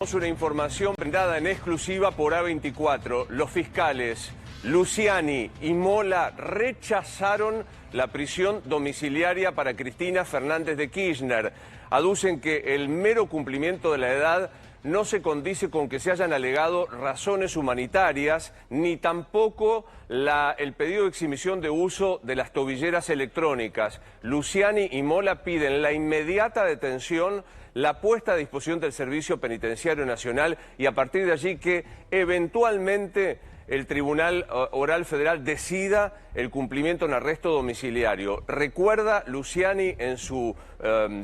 Una información brindada en exclusiva por A24. Los fiscales Luciani y Mola rechazaron la prisión domiciliaria para Cristina Fernández de Kirchner. Aducen que el mero cumplimiento de la edad no se condice con que se hayan alegado razones humanitarias, ni tampoco el pedido de exhibición de uso de las tobilleras electrónicas. Luciani y Mola piden la inmediata detención, la puesta a disposición del Servicio Penitenciario Nacional y a partir de allí que eventualmente el Tribunal Oral Federal decida el cumplimiento en arresto domiciliario. Recuerda Luciani en su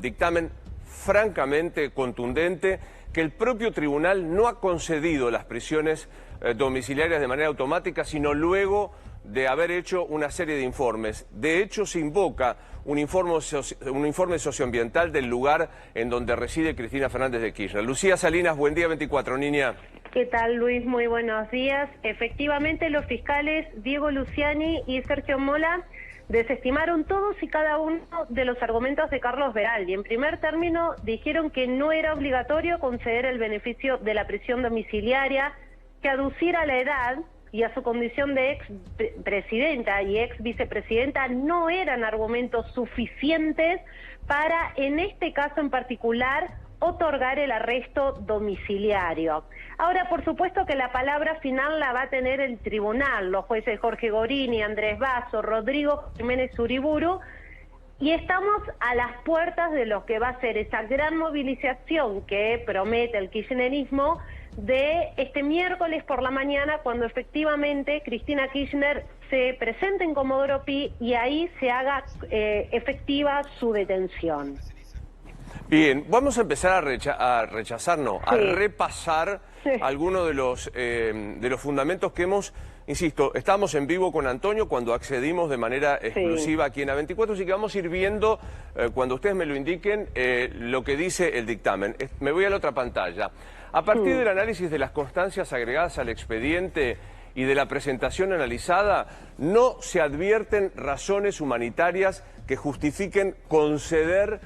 dictamen francamente contundente que el propio tribunal no ha concedido las prisiones domiciliarias de manera automática, sino luego de haber hecho una serie de informes. De hecho, se invoca un informe socioambiental del lugar en donde reside Cristina Fernández de Kirchner. Lucía Salinas, buen día 24, niña. ¿Qué tal, Luis? Muy buenos días. Efectivamente, los fiscales Diego Luciani y Sergio Mola desestimaron todos y cada uno de los argumentos de Carlos Veraldi. En primer término, dijeron que no era obligatorio conceder el beneficio de la prisión domiciliaria, que aducir a la edad y a su condición de ex presidenta y ex vicepresidenta no eran argumentos suficientes para, en este caso en particular, otorgar el arresto domiciliario. Ahora, por supuesto que la palabra final la va a tener el tribunal, los jueces Jorge Gorini, Andrés Basso, Rodrigo Jiménez Uriburu, y estamos a las puertas de lo que va a ser esa gran movilización que promete el kirchnerismo de este miércoles por la mañana, cuando efectivamente Cristina Kirchner se presente en Comodoro Pi y ahí se haga efectiva su detención. Bien, vamos a empezar a repasar algunos de los fundamentos que hemos, insisto, estamos en vivo con Antonio cuando accedimos de manera exclusiva aquí en A24, así que vamos a ir viendo, cuando ustedes me lo indiquen, lo que dice el dictamen. Me voy a la otra pantalla. A partir del análisis de las constancias agregadas al expediente y de la presentación analizada, no se advierten razones humanitarias que justifiquen conceder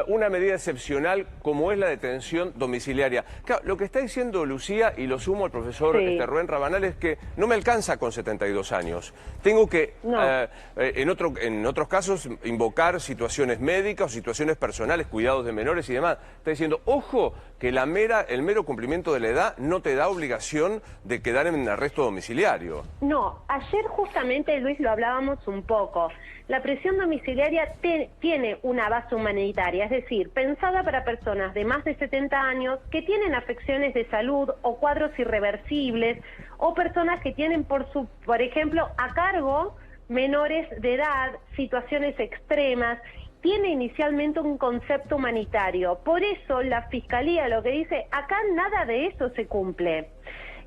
una medida excepcional como es la detención domiciliaria. Claro, lo que está diciendo Lucía, y lo sumo al profesor Rubén Rabanal, es que no me alcanza con 72 años. Tengo que, en otros casos, invocar situaciones médicas o situaciones personales, cuidados de menores y demás. Está diciendo, ojo, que el mero cumplimiento de la edad no te da obligación de quedar en arresto domiciliario. No, ayer justamente, Luis, lo hablábamos un poco. La prisión domiciliaria tiene una base humanitaria, es decir, pensada para personas de más de 70 años que tienen afecciones de salud o cuadros irreversibles, o personas que tienen, por ejemplo, a cargo menores de edad, situaciones extremas. Tiene inicialmente un concepto humanitario. Por eso la Fiscalía lo que dice, acá nada de eso se cumple.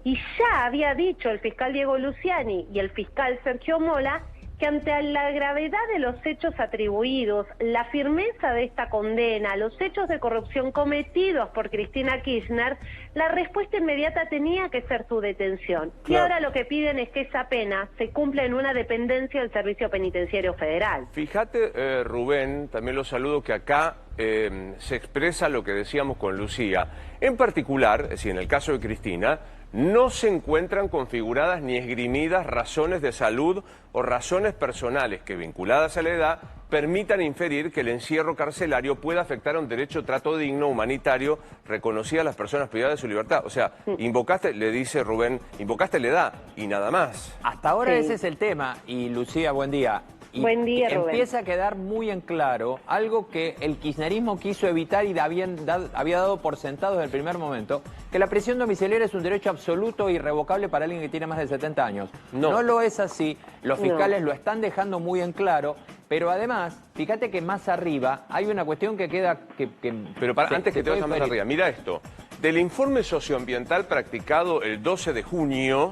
Y ya había dicho el fiscal Diego Luciani y el fiscal Sergio Mola que ante la gravedad de los hechos atribuidos, la firmeza de esta condena, los hechos de corrupción cometidos por Cristina Kirchner, la respuesta inmediata tenía que ser su detención. Claro. Y ahora lo que piden es que esa pena se cumpla en una dependencia del Servicio Penitenciario Federal. Fíjate, Rubén, también lo saludo, que acá se expresa lo que decíamos con Lucía. En particular, es decir, en el caso de Cristina, no se encuentran configuradas ni esgrimidas razones de salud o razones personales que, vinculadas a la edad, permitan inferir que el encierro carcelario pueda afectar a un derecho de trato digno, humanitario, reconocido a las personas privadas de su libertad. O sea, invocaste, le dice Rubén, invocaste la edad y nada más. Hasta ahora ese es el tema. Y Lucía, buen día. Y buen día, Rubén. Empieza a quedar muy en claro algo que el kirchnerismo quiso evitar y había dado por sentado desde el primer momento, que la prisión domiciliaria es un derecho absoluto e irrevocable para alguien que tiene más de 70 años. No lo es así, los fiscales lo están dejando muy en claro, pero además, fíjate que más arriba hay una cuestión que queda... Pero antes que te vayas más arriba, mira esto. Del informe socioambiental practicado el 12 de junio...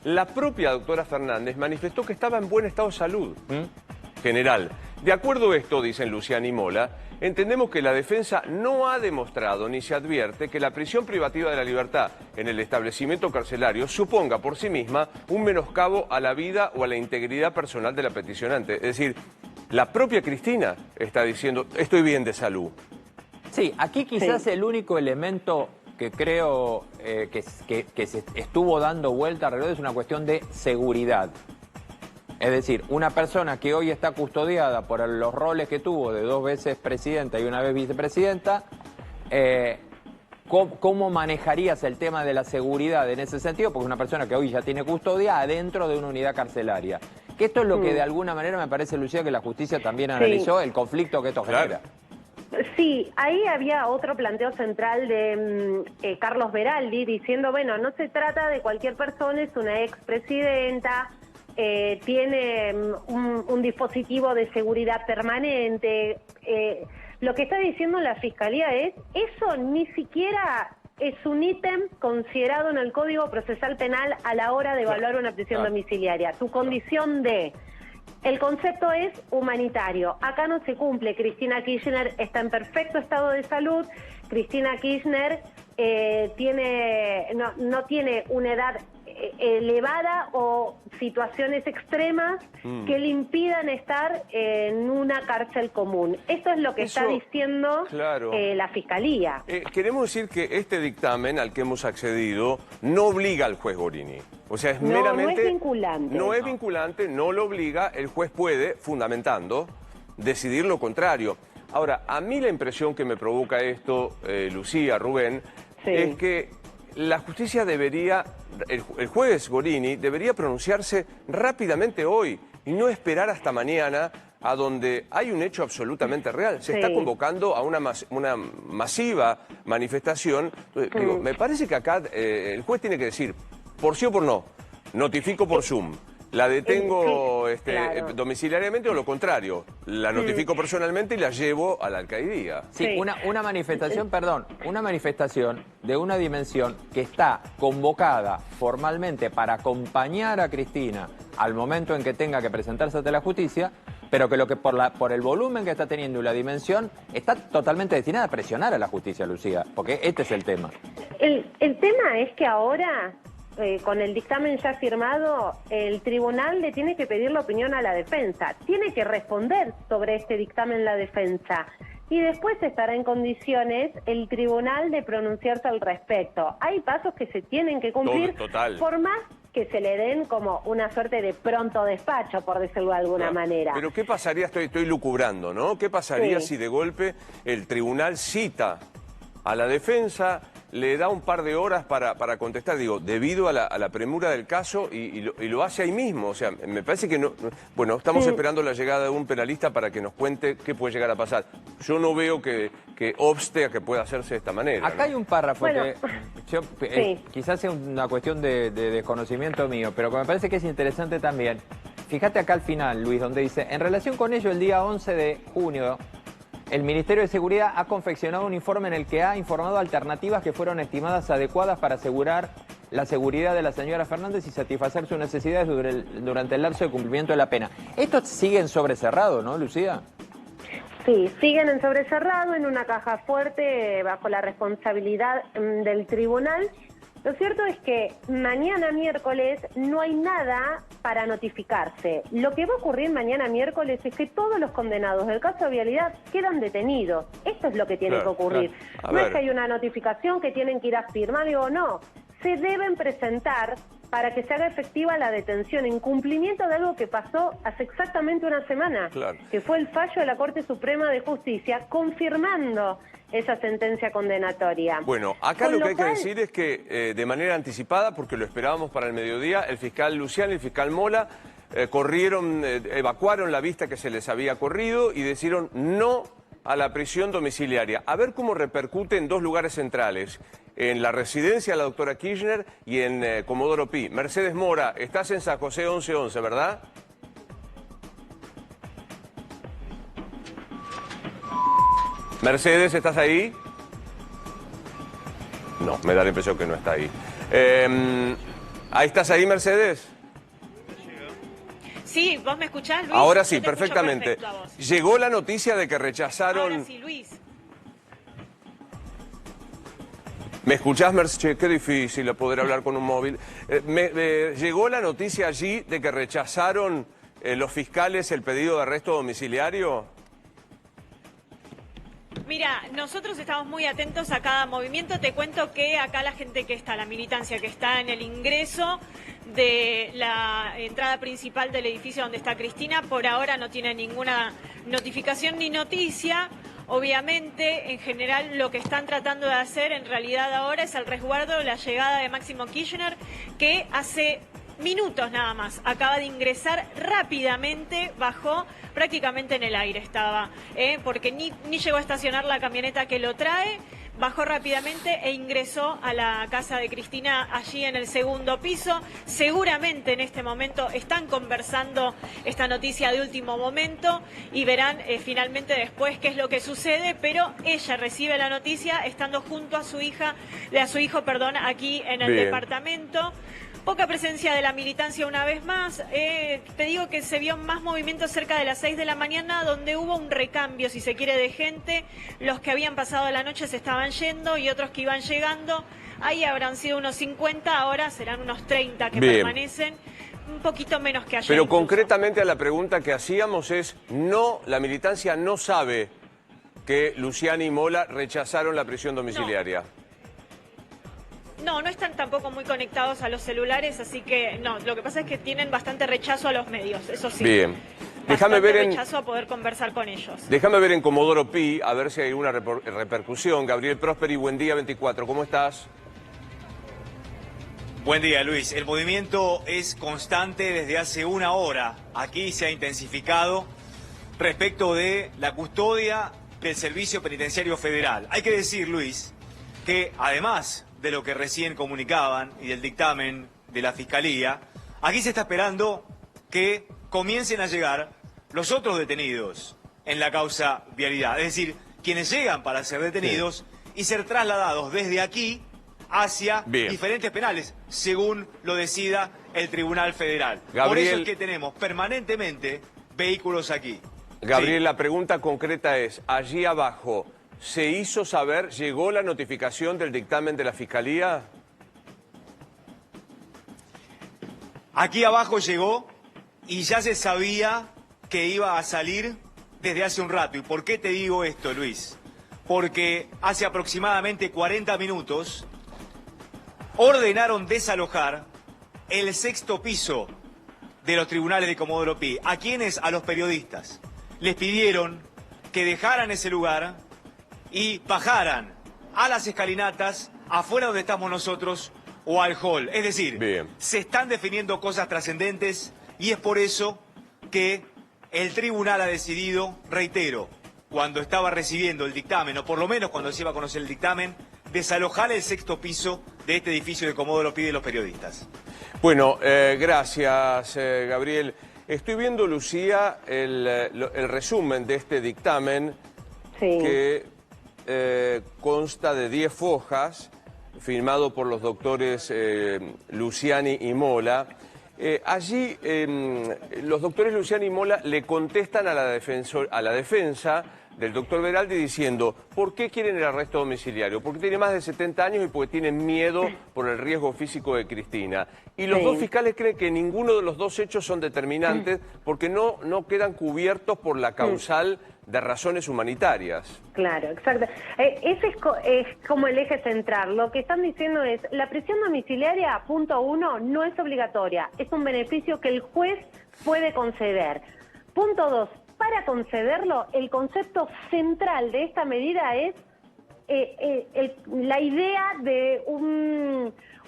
La propia doctora Fernández manifestó que estaba en buen estado de salud general. De acuerdo a esto, dicen Luciani y Mola, entendemos que la defensa no ha demostrado ni se advierte que la prisión privativa de la libertad en el establecimiento carcelario suponga por sí misma un menoscabo a la vida o a la integridad personal de la peticionante. Es decir, la propia Cristina está diciendo, estoy bien de salud. Sí, aquí quizás el único elemento que creo que se estuvo dando vuelta alrededor es una cuestión de seguridad. Es decir, una persona que hoy está custodiada por los roles que tuvo de 2 veces presidenta y 1 vez vicepresidenta, ¿cómo manejarías el tema de la seguridad en ese sentido? Porque es una persona que hoy ya tiene custodia adentro de una unidad carcelaria. Que esto es lo que de alguna manera me parece, Lucía, que la justicia también analizó, el conflicto que esto genera. Sí, ahí había otro planteo central de Carlos Veraldi diciendo, bueno, no se trata de cualquier persona, es una expresidenta, tiene un dispositivo de seguridad permanente. Lo que está diciendo la Fiscalía es, eso ni siquiera es un ítem considerado en el Código Procesal Penal a la hora de evaluar una prisión domiciliaria. Tu condición de... El concepto es humanitario. Acá no se cumple. Cristina Kirchner está en perfecto estado de salud. Cristina Kirchner no tiene una edad elevada o situaciones extremas que le impidan estar en una cárcel común. Esto es lo que está diciendo la Fiscalía. Queremos decir que este dictamen al que hemos accedido no obliga al juez Gorini. O sea, es meramente... No es vinculante. No es vinculante, no lo obliga. El juez puede, fundamentando, decidir lo contrario. Ahora, a mí la impresión que me provoca esto, Lucía, Rubén, es que la justicia debería, el juez Gorini debería pronunciarse rápidamente hoy y no esperar hasta mañana, a donde hay un hecho absolutamente real. Se está convocando a una masiva manifestación. Entonces, digo, me parece que acá el juez tiene que decir, por sí o por no, notifico por Zoom, la detengo domiciliariamente o lo contrario, la notifico personalmente y la llevo a la alcaldía. Sí, una manifestación, una manifestación de una dimensión que está convocada formalmente para acompañar a Cristina al momento en que tenga que presentarse ante la justicia, pero que por el volumen que está teniendo y la dimensión, está totalmente destinada a presionar a la justicia, Lucía, porque este es el tema. El tema es que ahora... con el dictamen ya firmado, el tribunal le tiene que pedir la opinión a la defensa. Tiene que responder sobre este dictamen la defensa. Y después estará en condiciones el tribunal de pronunciarse al respecto. Hay pasos que se tienen que cumplir, por más que se le den como una suerte de pronto despacho, por decirlo de alguna manera. Pero ¿qué pasaría? Estoy lucubrando, ¿no? ¿Qué pasaría si de golpe el tribunal cita a la defensa, le da un par de horas para contestar, digo, debido a la premura del caso y lo hace ahí mismo? O sea, me parece que no... Bueno, estamos esperando la llegada de un penalista para que nos cuente qué puede llegar a pasar. Yo no veo que obste a que pueda hacerse de esta manera. Acá hay un párrafo que quizás sea una cuestión de desconocimiento mío, pero que me parece que es interesante también. Fíjate acá al final, Luis, donde dice, en relación con ello, el día 11 de junio... el Ministerio de Seguridad ha confeccionado un informe en el que ha informado alternativas que fueron estimadas adecuadas para asegurar la seguridad de la señora Fernández y satisfacer sus necesidades durante el lapso de cumplimiento de la pena. Estos siguen sobrecerrado, ¿no, Lucía? Sí, siguen en sobrecerrado, en una caja fuerte, bajo la responsabilidad del tribunal. Lo cierto es que mañana miércoles no hay nada para notificarse. Lo que va a ocurrir mañana miércoles es que todos los condenados del caso de vialidad quedan detenidos. Esto es lo que tiene que ocurrir. No es que hay una notificación que tienen que ir a firmar, digo, no. Se deben presentar para que se haga efectiva la detención en cumplimiento de algo que pasó hace exactamente una semana, que fue el fallo de la Corte Suprema de Justicia confirmando esa sentencia condenatoria. Bueno, acá lo que hay que decir es que de manera anticipada, porque lo esperábamos para el mediodía, el fiscal Luciani y el fiscal Mola evacuaron la vista que se les había corrido y decidieron no a la prisión domiciliaria. A ver cómo repercute en dos lugares centrales, en la residencia de la doctora Kirchner y en Comodoro Pi. Mercedes Mora, estás en San José 1111, ¿verdad? Mercedes, ¿estás ahí? No, me da la impresión que no está ahí. ¿Ahí estás ahí, Mercedes? Sí, ¿vos me escuchás, Luis? Ahora sí, perfectamente. Llegó la noticia de que rechazaron... Ahora sí, Luis. ¿Me escuchás, Mercedes? Qué difícil poder hablar con un móvil. ¿Llegó la noticia allí de que rechazaron los fiscales el pedido de arresto domiciliario? Mira, nosotros estamos muy atentos a cada movimiento. Te cuento que acá la gente que está, la militancia que está en el ingreso de la entrada principal del edificio donde está Cristina, por ahora no tiene ninguna notificación ni noticia. Obviamente, en general, lo que están tratando de hacer en realidad ahora es el resguardo de la llegada de Máximo Kirchner, que hace minutos nada más acaba de ingresar rápidamente, bajó prácticamente en el aire estaba, porque ni llegó a estacionar la camioneta que lo trae, bajó rápidamente e ingresó a la casa de Cristina allí en el segundo piso. Seguramente en este momento están conversando esta noticia de último momento y verán finalmente después qué es lo que sucede, pero ella recibe la noticia estando junto a su hija, aquí en el departamento. Poca presencia de la militancia una vez más. Te digo que se vio más movimiento cerca de las 6 de la mañana, donde hubo un recambio, si se quiere, de gente. Los que habían pasado la noche se estaban yendo y otros que iban llegando. Ahí habrán sido unos 50, ahora serán unos 30 que permanecen. Un poquito menos que ayer. Pero incluso. concretamente a la pregunta que hacíamos es, no, la militancia no sabe que Luciani y Mola rechazaron la prisión domiciliaria. No están tampoco muy conectados a los celulares, así que no. Lo que pasa es que tienen bastante rechazo a los medios, eso sí. Bien. Déjame ver rechazo a poder conversar con ellos. Déjame ver en Comodoro Pi, a ver si hay alguna repercusión. Gabriel Prosperi, buen día 24, ¿cómo estás? Buen día, Luis. El movimiento es constante desde hace una hora. Aquí se ha intensificado respecto de la custodia del Servicio Penitenciario Federal. Hay que decir, Luis, que además de lo que recién comunicaban y del dictamen de la Fiscalía, aquí se está esperando que comiencen a llegar los otros detenidos en la causa vialidad. Es decir, quienes llegan para ser detenidos y ser trasladados desde aquí hacia diferentes penales, según lo decida el Tribunal Federal. Gabriel, por eso es que tenemos permanentemente vehículos aquí. Gabriel, la pregunta concreta es, allí abajo, ¿se hizo saber, llegó la notificación del dictamen de la Fiscalía? Aquí abajo llegó y ya se sabía que iba a salir desde hace un rato. ¿Y por qué te digo esto, Luis? Porque hace aproximadamente 40 minutos ordenaron desalojar el 6º piso de los tribunales de Comodoro Pi. ¿A quiénes? A los periodistas. Les pidieron que dejaran ese lugar y bajaran a las escalinatas, afuera donde estamos nosotros, o al hall. Es decir, se están definiendo cosas trascendentes y es por eso que el tribunal ha decidido, reitero, cuando estaba recibiendo el dictamen, o por lo menos cuando se iba a conocer el dictamen, desalojar el 6º piso de este edificio de Comodoro Pi de los periodistas. Bueno, gracias, Gabriel. Estoy viendo, Lucía, el resumen de este dictamen que consta de 10 fojas, firmado por los doctores Luciani y Mola. Allí los doctores Luciani y Mola le contestan a la defensa del doctor Veraldi diciendo, ¿por qué quieren el arresto domiciliario? Porque tiene más de 70 años y porque tienen miedo por el riesgo físico de Cristina. Y los dos fiscales creen que ninguno de los dos hechos son determinantes porque no quedan cubiertos por la causal de razones humanitarias. Claro, exacto. Ese es como el eje central. Lo que están diciendo es, la prisión domiciliaria, punto 1, no es obligatoria. Es un beneficio que el juez puede conceder. Punto 2, para concederlo, el concepto central de esta medida es la idea de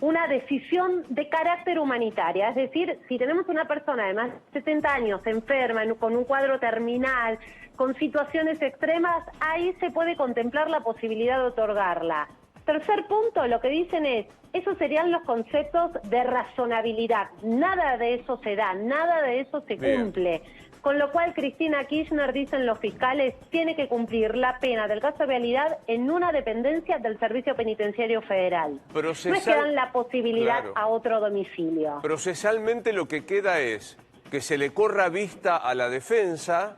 una decisión de carácter humanitaria. Es decir, si tenemos una persona de más de 70 años enferma, con un cuadro terminal, con situaciones extremas, ahí se puede contemplar la posibilidad de otorgarla. Tercer punto, lo que dicen es, esos serían los conceptos de razonabilidad. Nada de eso se da, nada de eso se cumple. Con lo cual, Cristina Kirchner, dicen los fiscales, tiene que cumplir la pena del caso de vialidad en una dependencia del Servicio Penitenciario Federal. No es que dan la posibilidad a otro domicilio. Procesalmente lo que queda es que se le corra vista a la defensa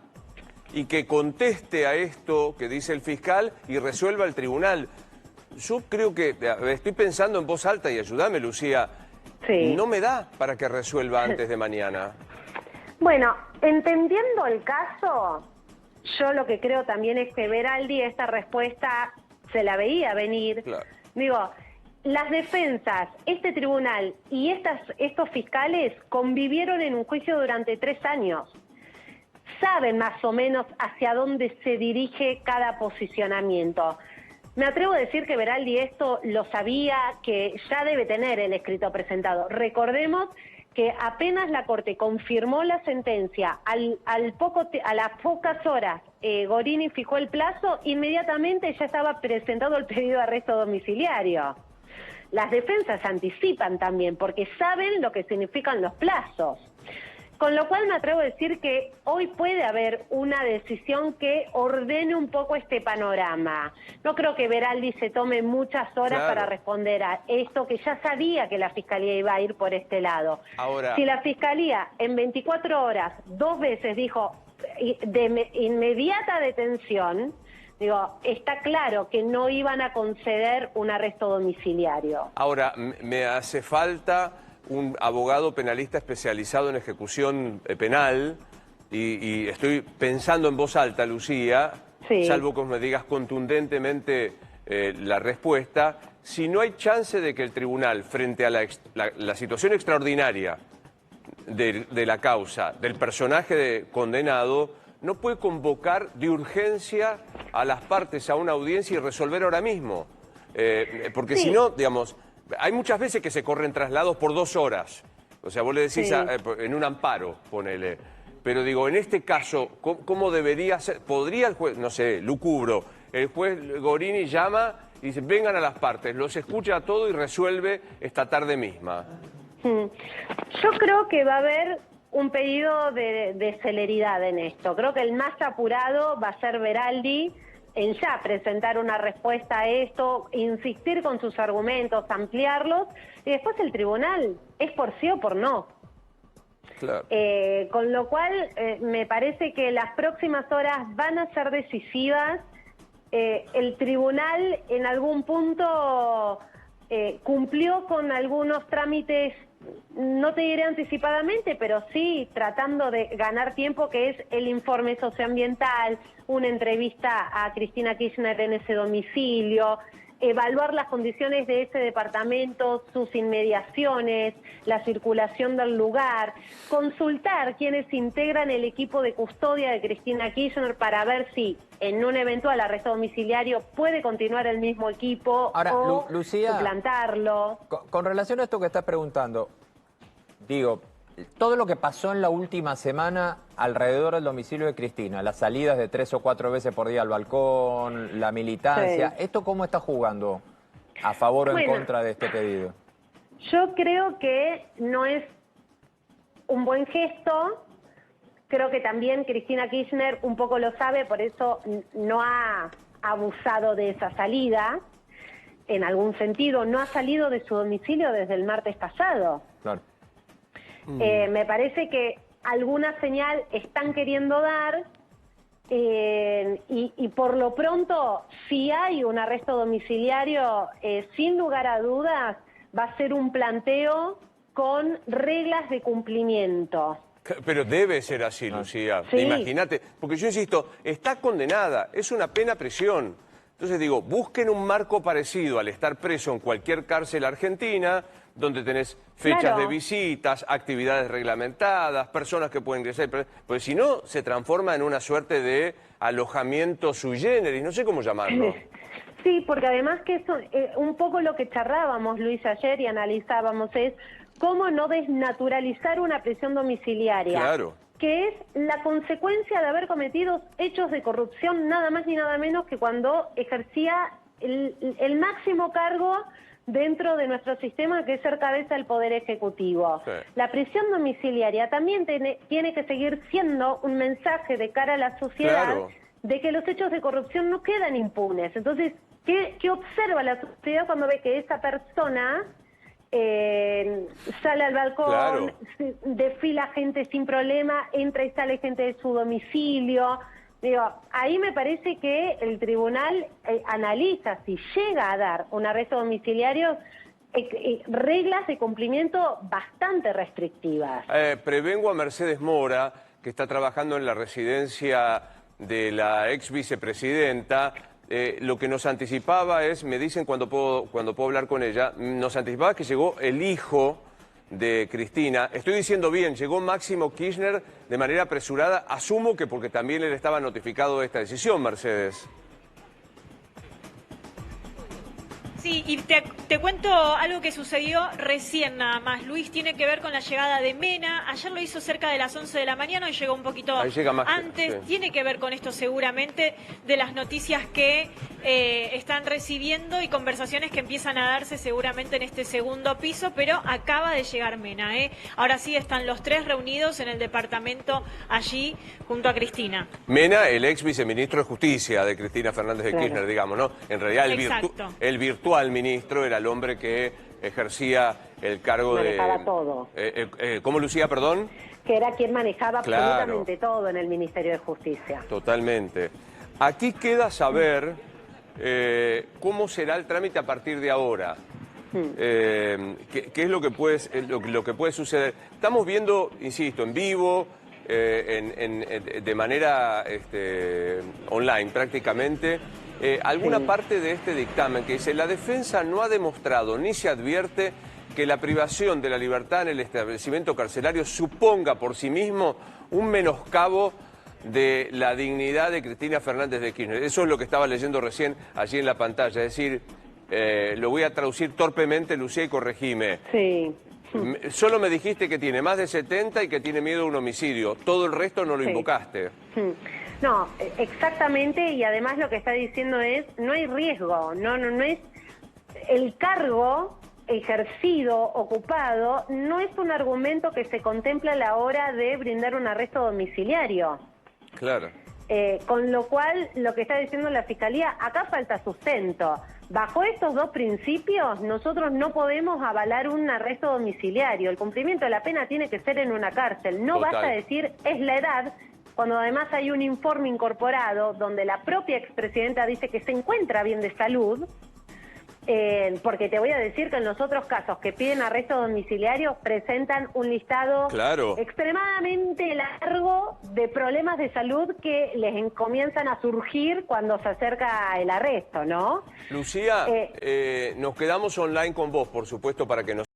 y que conteste a esto que dice el fiscal y resuelva el tribunal. Yo creo que, estoy pensando en voz alta y ayúdame, Lucía, no me da para que resuelva antes de mañana. Bueno, entendiendo el caso, Yo lo que creo también es que Veraldi esta respuesta se la veía venir. Claro. Digo, las defensas, este tribunal y estos fiscales convivieron en un juicio durante 3 años. Saben más o menos hacia dónde se dirige cada posicionamiento. Me atrevo a decir que Veraldi esto lo sabía, que ya debe tener el escrito presentado. Recordemos que apenas la Corte confirmó la sentencia, a las pocas horas Gorini fijó el plazo, inmediatamente ya estaba presentado el pedido de arresto domiciliario. Las defensas anticipan también, porque saben lo que significan los plazos. Con lo cual me atrevo a decir que hoy puede haber una decisión que ordene un poco este panorama. No creo que Veraldi se tome muchas horas para responder a esto, que ya sabía que la Fiscalía iba a ir por este lado. Ahora, si la Fiscalía en 24 horas 2 veces dijo de inmediata detención, digo, está claro que no iban a conceder un arresto domiciliario. ahora, me hace falta un abogado penalista especializado en ejecución penal y estoy pensando en voz alta, Lucía, Sí. salvo que me digas contundentemente la respuesta, si no hay chance de que el tribunal, frente a la situación extraordinaria de la causa, del personaje condenado, no puede convocar de urgencia a las partes a una audiencia y resolver ahora mismo. Porque Sí. si no, digamos, hay muchas veces que se corren traslados por 2 horas. O sea, vos le decís Sí. en un amparo, ponele. Pero digo, en este caso, ¿cómo debería ser? ¿Podría el juez, no sé, lucubro, el juez Gorini llama y dice, vengan a las partes, los escucha a todo y resuelve esta tarde misma? Yo creo que va a haber un pedido de celeridad en esto. Creo que el más apurado va a ser Veraldi en ya presentar una respuesta a esto, insistir con sus argumentos, ampliarlos, y después el tribunal es por sí o por no. Claro. Con lo cual, me parece que las próximas horas van a ser decisivas. El tribunal en algún punto cumplió con algunos trámites, no te diré anticipadamente, pero sí tratando de ganar tiempo, que es el informe socioambiental, una entrevista a Cristina Kirchner en ese domicilio, evaluar las condiciones de ese departamento, sus inmediaciones, la circulación del lugar, consultar quienes integran el equipo de custodia de Cristina Kirchner para ver si en un eventual arresto domiciliario puede continuar el mismo equipo. Ahora, o Lucía, suplantarlo. Con relación a esto que estás preguntando, digo, todo lo que pasó en la última semana alrededor del domicilio de Cristina, las salidas de 3 o 4 veces por día al balcón, la militancia, Sí. ¿esto cómo está jugando? ¿A favor o en Bueno, contra de este pedido? Yo creo que no es un buen gesto. Creo que también Cristina Kirchner un poco lo sabe, por eso no ha abusado de esa salida. En algún sentido, no ha salido de su domicilio desde el martes pasado. Claro. Me parece que alguna señal están queriendo dar y por lo pronto, si hay un arresto domiciliario, sin lugar a dudas, va a ser un planteo con reglas de cumplimiento. Pero debe ser así, Lucía. Sí. Imagínate, porque yo insisto, está condenada, es una pena prisión. Entonces digo, busquen un marco parecido al estar preso en cualquier cárcel argentina, donde tenés fechas Claro. de visitas, actividades reglamentadas, personas que pueden crecer, porque si no se transforma en una suerte de alojamiento sui generis, no sé cómo llamarlo. Sí, porque además que eso, un poco lo que charlábamos, Luis, ayer y analizábamos es cómo no desnaturalizar una prisión domiciliaria. Claro. Que es la consecuencia de haber cometido hechos de corrupción nada más ni nada menos que cuando ejercía el máximo cargo dentro de nuestro sistema, que es ser cabeza del Poder Ejecutivo. Sí. La prisión domiciliaria también tiene que seguir siendo un mensaje de cara a la sociedad, Claro. de que los hechos de corrupción no quedan impunes. Entonces, ¿qué observa la sociedad cuando ve que esa persona sale al balcón, Claro. desfila gente sin problema, entra y sale gente de su domicilio? Digo, ahí me parece que el tribunal analiza si llega a dar un arresto domiciliario, reglas de cumplimiento bastante restrictivas. Prevengo a Mercedes Mora, que está trabajando en la residencia de la ex vicepresidenta. Lo que nos anticipaba es, me dicen cuando puedo hablar con ella, nos anticipaba que llegó el hijo de Cristina. Estoy diciendo bien, llegó Máximo Kirchner de manera apresurada, asumo que porque también él estaba notificado de esta decisión, Mercedes. Sí, y te cuento algo que sucedió recién nada más, Luis, tiene que ver con la llegada de Mena. Ayer lo hizo cerca de las 11 de la mañana, hoy llegó un poquito antes. Sí. Tiene que ver con esto seguramente, de las noticias que están recibiendo y conversaciones que empiezan a darse seguramente en este segundo piso, pero acaba de llegar Mena. Ahora sí están los tres reunidos en el departamento allí junto a Cristina. Mena, el ex viceministro de Justicia de Cristina Fernández de Kirchner, digamos, ¿no? En realidad el virtual ministro era el hombre que ejercía el cargo manejaba todo. ¿Cómo lucía, perdón? Que era quien manejaba absolutamente todo en el Ministerio de Justicia. Totalmente. Aquí queda saber cómo será el trámite a partir de ahora. ¿Qué es lo que puede suceder? Estamos viendo, insisto, en vivo, de manera online prácticamente, alguna parte de este dictamen que dice: la defensa no ha demostrado ni se advierte que la privación de la libertad en el establecimiento carcelario suponga por sí mismo un menoscabo de la dignidad de Cristina Fernández de Kirchner. Eso es lo que estaba leyendo recién allí en la pantalla. Es decir, lo voy a traducir torpemente, Lucía, y corregime. Sí. Solo me dijiste que tiene más de 70 y que tiene miedo a un homicidio. Todo el resto no lo invocaste. No, exactamente, y además lo que está diciendo es, no hay riesgo, no es el cargo ejercido, ocupado, no es un argumento que se contempla a la hora de brindar un arresto domiciliario. Claro. Con lo cual, lo que está diciendo la Fiscalía, acá falta sustento. Bajo estos dos principios, nosotros no podemos avalar un arresto domiciliario. El cumplimiento de la pena tiene que ser en una cárcel. No basta decir, es la edad, cuando además hay un informe incorporado donde la propia expresidenta dice que se encuentra bien de salud, porque te voy a decir que en los otros casos que piden arresto domiciliario presentan un listado extremadamente largo de problemas de salud que les comienzan a surgir cuando se acerca el arresto, ¿no? Lucía, nos quedamos online con vos, por supuesto, para que nos